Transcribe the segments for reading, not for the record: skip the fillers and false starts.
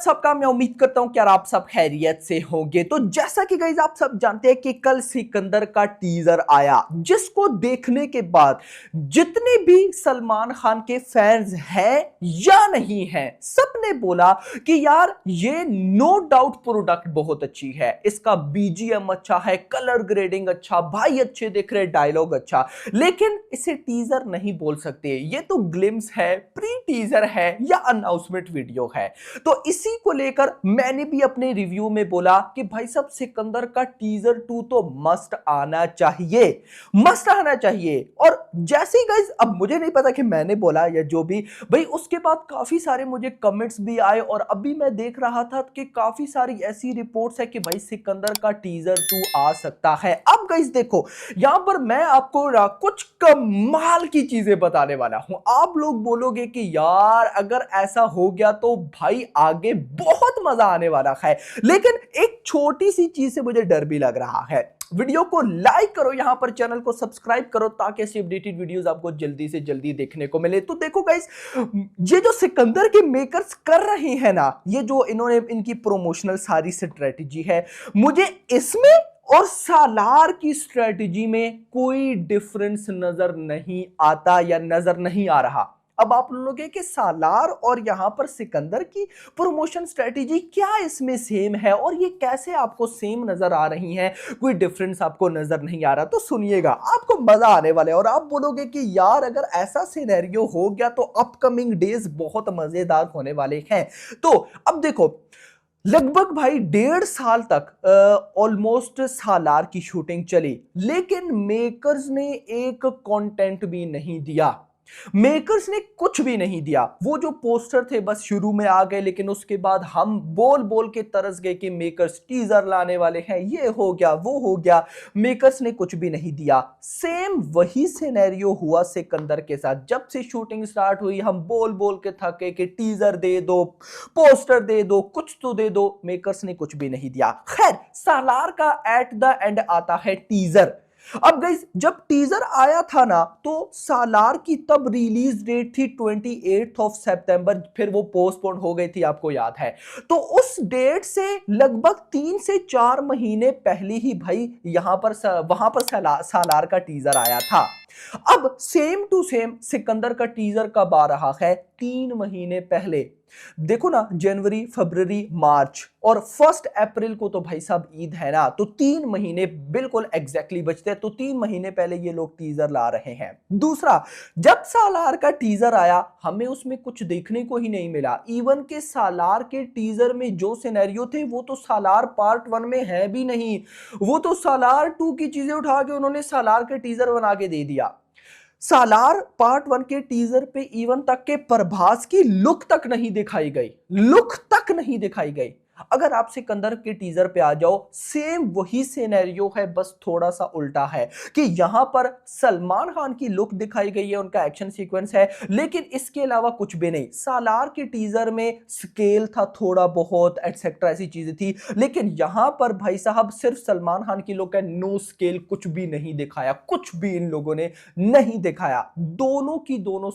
सबका मैं उम्मीद करता हूं कि यार आप सब खैरियत से होंगे। तो जैसा कि गाइस आप सब जानते हैं कि कल सिकंदर का टीजर आया, जिसको देखने के बाद जितने भी सलमान खान के फैंस हैं या नहीं हैं, सबने बोला कि यार ये नो डाउट प्रोडक्ट बहुत अच्छी है, इसका बीजीएम अच्छा है, कलर ग्रेडिंग अच्छा, भाई अच्छे दिख रहे, डायलॉग अच्छा। लेकिन इसे टीजर नहीं बोल सकते, ये तो ग्लिम्स है, प्री टीजर है या अनाउंसमेंट वीडियो है। तो इसी को लेकर मैंने भी अपने रिव्यू में बोला कि भाई साहब सिकंदर का टीजर 2 तो मस्ट आना चाहिए, मस्ट आना चाहिए। और जैसे ही गाइस, अब मुझे नहीं पता कि मैंने बोला या जो भी, भाई उसके बाद काफी सारे मुझे कमेंट्स भी आए और अभी मैं देख रहा था कि काफी सारी ऐसी रिपोर्ट्स है कि भाई सिकंदर का टीजर 2 आ सकता है। अब गाइस देखो, यहां पर मैं आपको कुछ कमाल की चीजें बताने वाला हूं। आप लोग बोलोगे कि यार अगर ऐसा हो गया तो भाई आगे बहुत मजा आने वाला है, लेकिन एक छोटी सी चीज से मुझे डर भी लग रहा है। वीडियो को लाइक करो, यहां पर चैनल को सब्सक्राइब करो ताकि ऐसी अपडेटेड वीडियोस आपको जल्दी से जल्दी देखने को मिले। तो देखो गाइस, ये जो सिकंदर के मेकर्स कर रहे हैं ना, ये जो इन्होंने इनकी प्रोमोशनल सारी स्ट्रेटजी है, मुझे इसमें और सालार की स्ट्रेटजी में कोई डिफरेंस नजर नहीं आता या नजर नहीं आ रहा। अब आप लोगों के सालार और यहां पर सिकंदर की प्रमोशन स्ट्रेटजी क्या इसमें सेम है और ये कैसे आपको सेम नजर आ रही हैं, कोई डिफरेंस आपको नजर नहीं आ रहा? तो सुनिएगा, आपको मजा आने वाला है और आप बोलोगे कि यार अगर ऐसा सिनेरियो हो गया तो अपकमिंग डेज बहुत मजेदार होने वाले हैं। तो अब देखो, लगभग भाई 1.5 साल तक ऑलमोस्ट सालार की शूटिंग चली, लेकिन मेकर्स ने एक कंटेंट भी नहीं दिया। मेकर्स ने कुछ भी नहीं दिया। वो जो पोस्टर थे बस शुरू में आ गए, लेकिन उसके बाद हम बोल बोल के तरस गए कि मेकर्स टीजर लाने वाले हैं, ये हो गया वो हो गया, मेकर्स ने कुछ भी नहीं दिया। सेम वही सिनेरियो हुआ सिकंदर के साथ। जब से शूटिंग स्टार्ट हुई हम बोल बोल के थके कि टीजर दे दो, पोस्टर दे दो, कुछ तो दे दो, मेकर्स ने कुछ भी नहीं दिया। खैर, सालार का एट द एंड आता है टीजर। अब गाइस, जब टीजर आया था ना, तो सालार की तब रिलीज डेट थी 28 सितंबर, फिर वो पोस्टपोन हो गई थी, आपको याद है। तो उस डेट से लगभग 3 से 4 महीने पहले ही भाई यहां पर वहां पर सालार का टीजर आया था। अब सेम टू सेम सिकंदर का टीजर कब आ रहा है? 3 महीने पहले। देखो ना, जनवरी, फरवरी, मार्च और 1 अप्रैल को तो भाई साहब ईद है ना, तो 3 महीने बिल्कुल एग्जैक्टली बचते हैं। तो 3 महीने पहले ये लोग टीजर ला रहे हैं। दूसरा, जब सालार का टीजर आया हमें उसमें कुछ देखने को ही नहीं मिला। इवन के सालार के टीजर में जो सिनेरियो थे वो तो सालार पार्ट 1 में है भी नहीं, वो तो सालार 2 की चीजें उठा के उन्होंने सालार के टीजर बना के दे दिया। सालार पार्ट 1 के टीजर पे इवन तक के प्रभास की लुक तक नहीं दिखाई गई, लुक तक नहीं दिखाई गई। अगर आप सिकंदर के टीजर पे आ जाओ, सेम वही सिनेरियो है, बस थोड़ा सा उल्टा है कि यहां पर सलमान खान की लुक दिखाई गई है, उनका एक्शन सीक्वेंस है, लेकिन इसके अलावा कुछ भी नहीं। सालार के टीजर में स्केल था थोड़ा बहुत, एटसेट्रा, ऐसी चीजें थी, लेकिन यहां पर भाई साहब सिर्फ सलमान खान की लुक है, नो स्केल, कुछ भी नहीं दिखाया, कुछ भी इन लोगों ने नहीं दिखाया। दोनों की दोनों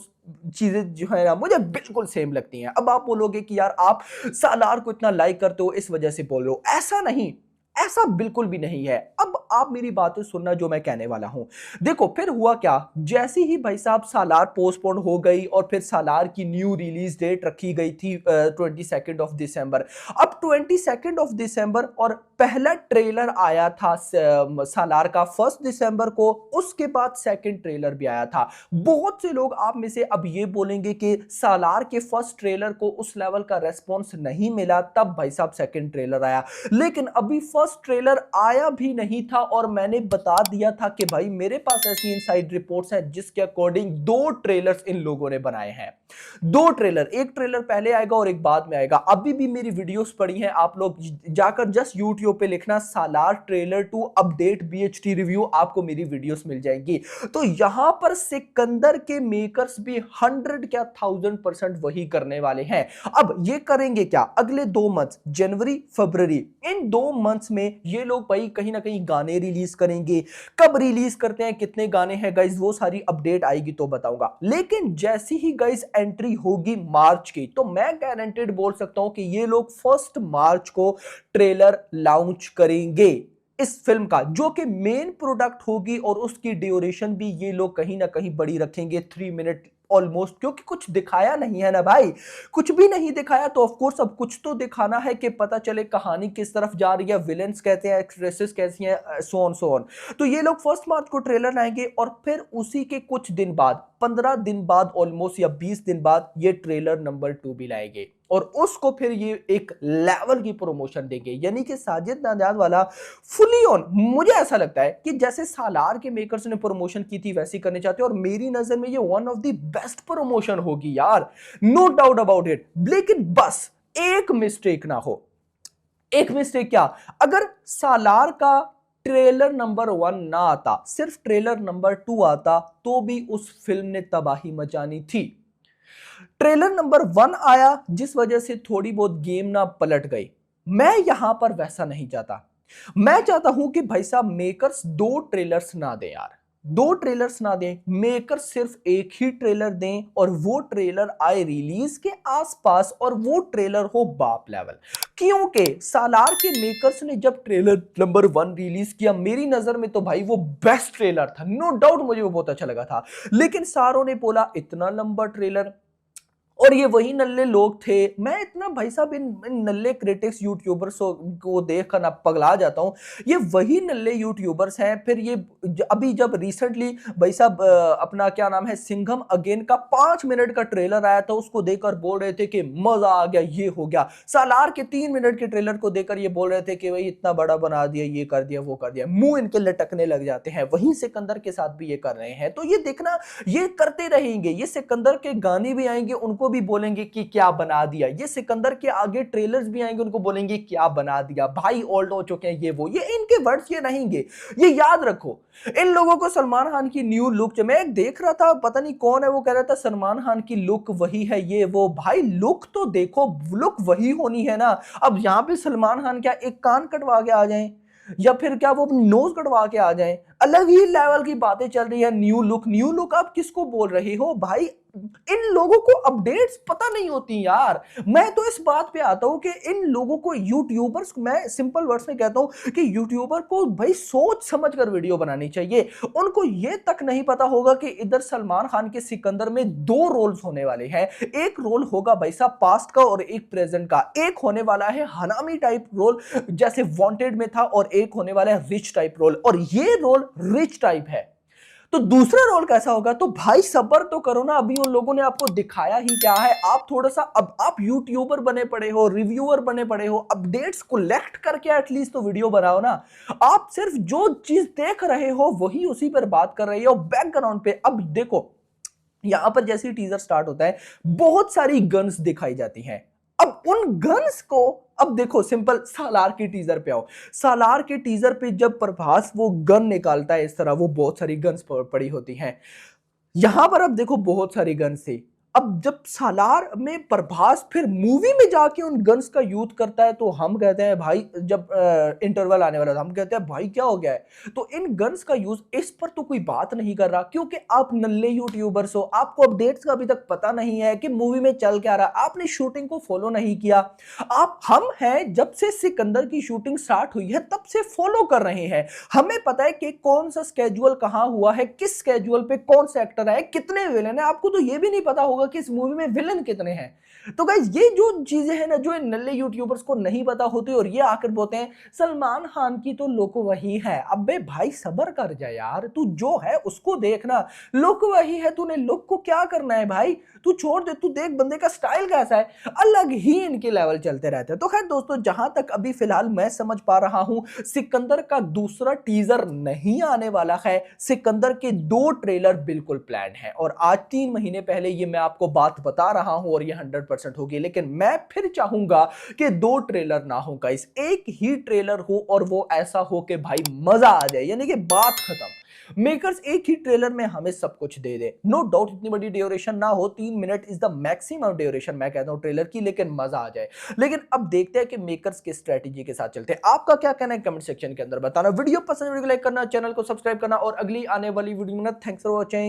चीजें जो है ना, मुझे बिल्कुल सेम लगती हैं। अब आप बोलोगे कि यार आप सालार को इतना लाइक करते हो इस वजह से बोल रहे हो, ऐसा नहीं, ऐसा बिल्कुल भी नहीं है। अब आप मेरी बातें सुनना जो मैं कहने वाला हूं। देखो फिर हुआ क्या, जैसे ही भाई साहब सालार पोस्टपोन हो गई और फिर सालार की न्यू रिलीज डेट रखी गई थी 22 दिसंबर। अब 22 दिसंबर और पहला ट्रेलर आया था सालार का 1 दिसंबर को, उसके बाद सेकंड ट्रेलर भी आया था। बहुत से लोग आप में से अब ये बोलेंगे कि सालार के फर्स्ट ट्रेलर को उस लेवल का रेस्पॉन्स नहीं मिला, तब भाई साहब सेकंड ट्रेलर आया। लेकिन अभी फर्स्ट ट्रेलर आया भी नहीं था और मैंने बता दिया था कि भाई मेरे पास ऐसी इनसाइड रिपोर्ट्स हैं जिसके अकॉर्डिंग 2 ट्रेलर्स इन लोगों ने बनाए हैं। 2 ट्रेलर, एक ट्रेलर पहले आएगा और एक बाद में आएगा। अभी भी मेरी वीडियोस पड़ी हैं, आप लोग जाकर जस्ट यूट्यूब पे लिखना सालार ट्रेलर 2 अपडेट बीएचटी रिव्यू, आपको मेरी वीडियोस मिल जाएंगी। तो यहां पर सिकंदर के मेकर्स भी 100 क्या 1000% वही करने वाले हैं। अब ये करेंगे क्या? अगले 2 मंथ्स, जनवरी फरवरी, इन 2 मंथ्स में ये लोग भाई कहीं ना कहीं गाने रिलीज करेंगे। कब रिलीज करते हैं, कितने गाने हैं गाइज, वो सारी अपडेट आएगी तो बताऊंगा। लेकिन जैसी ही गाइज एंट्री होगी मार्च की, तो मैं गारंटेड बोल सकता हूं कि ये लोग 1 मार्च को ट्रेलर लॉन्च करेंगे इस फिल्म का, जो कि मेन प्रोडक्ट होगी। और उसकी ड्यूरेशन भी ये लोग कहीं ना कहीं बड़ी रखेंगे, 3 मिनट ऑलमोस्ट, क्योंकि कुछ दिखाया नहीं है ना भाई, कुछ भी नहीं दिखाया। तो ऑफ कोर्स अब कुछ तो दिखाना है कि पता चले कहानी किस तरफ जा रही है, विलेंस कहते हैं, एक्ट्रेसेस कैसी हैं, सो ऑन। तो ये लोग 1 मार्च को ट्रेलर लाएंगे और फिर उसी के कुछ दिन बाद, 15 दिन बाद ऑलमोस्ट, या 20 दिन बाद ये ट्रेलर नंबर 2 भी लाएंगे और उसको फिर ये एक लेवल की प्रमोशन देंगे। यानी कि साजिद नादियाद वाला फुली ऑन, मुझे ऐसा लगता है कि जैसे सालार के मेकर्स ने प्रमोशन की थी वैसी करने चाहते हैं, और मेरी नजर में ये one of the best promotion होगी यार, नो डाउट अबाउट इट। लेकिन बस एक मिस्टेक ना हो। एक मिस्टेक क्या, अगर सालार का ट्रेलर नंबर 1 ना आता, सिर्फ ट्रेलर नंबर 2 आता, तो भी उस फिल्म ने तबाही मचानी थी। ट्रेलर नंबर 1 आया जिस वजह से थोड़ी बहुत गेम ना पलट गई। मैं यहां पर वैसा नहीं चाहता। मैं चाहता हूं कि भाई साहब मेकर्स 2 ट्रेलर्स ना दें यार, 2 ट्रेलर्स ना दें, मेकर सिर्फ एक ही ट्रेलर दें और वो ट्रेलर आए रिलीज के आसपास और वो ट्रेलर हो बाप लेवल। क्योंकि सालार के मेकर्स ने जब ट्रेलर नंबर 1 रिलीज किया, मेरी नजर में तो भाई वो बेस्ट ट्रेलर था, नो डाउट मुझे वो बहुत अच्छा लगा था। लेकिन सारों ने बोला इतना लंबा ट्रेलर, और ये वही नल्ले लोग थे। मैं इतना भाई साहब इन नल्ले क्रिटिक्स यूट्यूबर्स को देख कर ना पगला जाता हूं। ये वही नल्ले यूट्यूबर्स हैं। फिर ये अभी जब रिसेंटली भाई साहब अपना क्या नाम है, सिंघम अगेन का 5 मिनट का ट्रेलर आया था, उसको देखकर बोल रहे थे कि मजा आ गया, ये हो गया। सालार के 3 मिनट के ट्रेलर को देखकर ये बोल रहे थे कि भाई इतना बड़ा बना दिया, ये कर दिया, वो कर दिया, मुंह इनके लटकने लग जाते हैं। वहीं सिकंदर के साथ भी ये कर रहे हैं। तो ये देखना, ये करते रहेंगे। ये सिकंदर के गाने भी आएंगे, उनको भी बोलेंगे कि क्या बना दिया। ये सिकंदर के आगे ट्रेलर्स भी आएंगे, उनको बोलेंगे क्या बना दिया, भाई ओल्ड हो चुके हैं, ये वो। ये इनके वर्ड्स ये रहेंगे, ये याद रखो। इन लोगों को सलमान खान की न्यू लुक, मैं देख रहा था, पता नहीं कौन है वो कह रहा था सलमान खान की लुक वही है, ये वो। भाई लुक तो देखो, लुक वही होनी है ना। अब यहां पे सलमान खान क्या एक कान कटवा के आ जाएं, या फिर क्या वो अपनी नोज कटवा के आ जाएं, अलग ही लेवल की बातें चल रही है। न्यू लुक, न्यू लुक, आप किसको बोल रहे हो भाई? इन लोगों को अपडेट्स पता नहीं होती यार। मैं तो इस बात पे आता हूं कि इन लोगों को, यूट्यूबर्स, मैं सिंपल वर्ड्स में कहता हूं कि यूट्यूबर को भाई सोच समझ कर वीडियो बनानी चाहिए। उनको ये तक नहीं पता होगा कि इधर सलमान खान के सिकंदर में 2 रोल्स होने वाले हैं। एक रोल होगा भाई साहब पास्ट का और एक प्रेजेंट का। एक होने वाला है हनामी टाइप रोल जैसे वांटेड में था, और एक होने वाला है रिच टाइप रोल, और ये रोल रिच टाइप है। तो दूसरा रोल कैसा होगा? तो भाई सब्र तो करो ना, अभी उन लोगों ने आपको दिखाया ही क्या है। आप थोड़ा सा, अब आप यूट्यूबर बने पड़े हो, रिव्यूअर बने पड़े हो, अपडेट्स कलेक्ट करके एटलीस्ट तो वीडियो बनाओ ना। आप सिर्फ जो चीज देख रहे हो वही उसी पर बात कर रहे हो बैकग्राउंड पे। अब देखो यहां पर जैसे ही टीजर स्टार्ट होता है, बहुत सारी गन्स दिखाई जाती हैं। अब उन गन्स को, अब देखो सिंपल सालार के टीजर पे आओ। सालार के टीजर पे जब प्रभास वो गन निकालता है इस तरह, वो बहुत सारी गन्स पड़ी होती हैं। यहां पर अब देखो बहुत सारी गन्स थी। अब जब सालार में प्रभास फिर मूवी में जाके उन गन्स का यूज करता है, तो हम कहते हैं भाई, जब इंटरवल आने वाला था, हम कहते हैं भाई क्या हो गया है। तो इन गन्स का यूज, इस पर तो कोई बात नहीं कर रहा, क्योंकि आप नल्ले यूट्यूबर्स हो, आपको अपडेट्स का अभी तक पता नहीं है कि मूवी में चल क्या रहा, आपने शूटिंग को फॉलो नहीं किया। हम हैं, जब से सिकंदर की शूटिंग स्टार्ट हुई है तब से फॉलो कर रहे हैं। हमें पता है कि कौन सा स्केड्यूल कहां हुआ है, किस स्केड्यूल पे कौन सा एक्टर है, कितने विलेन है। आपको तो ये भी नहीं पता होगा कि इस मूवी में विलन कितने हैं। तो गाइस ये जो चीजें हैं ना, जो इन नल्ले यूट्यूबर्स को नहीं पता होती, और ये आकर बोलते हैं सलमान खान की तो लुक वही है। अबे भाई सब्र कर जा यार, तू जो है उसको देखना। लुक वही है, तूने लुक को क्या करना है भाई? तू छोड़ दे, तू देख बंदे का स्टाइल कैसा है। अलग ही इनके लेवल चलते रहते हैं। तो खैर दोस्तों, जहां तक अभी फिलहाल मैं समझ पा रहा हूं, सिकंदर का दूसरा टीजर नहीं आने वाला है। सिकंदर के 2 ट्रेलर बिल्कुल प्लान है, और आज 3 महीने पहले ये मैं आपको बात बता रहा हूं, और ये 100% होगी। लेकिन मैं फिर चाहूंगा कि 2 ट्रेलर ना हो गाइस, एक ही ट्रेलर हो, और वो ऐसा हो कि भाई मजा आ जाए, यानी कि बात खत्म। मेकर्स एक ही ट्रेलर में हमें सब कुछ दे दे। नो डाउट इतनी बड़ी ड्यूरेशन ना हो, 3 minute is the maximum duration मैं कहता हूं ट्रेलर की, लेकिन मजा आ जाए। लेकिन अब देखते हैं कि मेकर्स किस स्ट्रेटेजी के साथ चलते हैं। आपका क्या कहना है कमेंट सेक्शन के अंदर बताना। वीडियो पसंद, वीडियो को लाइक करना, चैनल को सब्सक्राइब करना और अगली आने वाली वीडियो में। Thanks for watching.